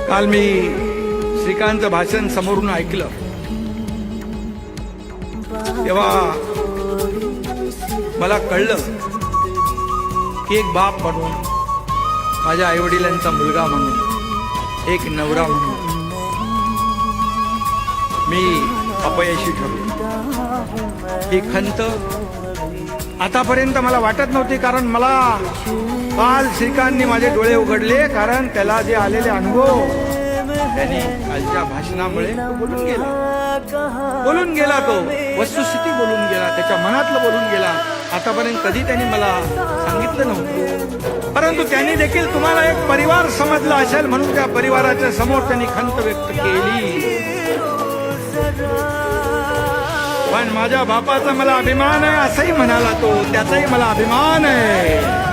काल मी श्रीकांतचं भाषण समोरून ऐकलं तेव्हा मला कळलं की एक बाप म्हणून, माझ्या आईवडिलांचा मुलगा म्हणून, एक नवरा म्हणून मी अपयशी ठरलो। ही खंत आतापर्यंत मला वाटत नव्हती, कारण मला काल श्रीकांतनी माझे डोळे उघडले, कारण त्याला जे आलेले अनुभव त्यांनी कालच्या भाषणामुळे बोलून गेला तो वस्तुस्थिती बोलून गेला, त्याच्या मनातलं बोलून गेला। आतापर्यंत कधी त्यांनी मला सांगितलं नव्हतं, परंतु त्यांनी देखील तुम्हाला एक परिवार समजला असेल म्हणून त्या परिवाराच्या समोर त्यांनी खंत व्यक्त केली। पण माझ्या बापाचा मला अभिमान आहे असंही म्हणाला तो, त्याचाही मला अभिमान आहे।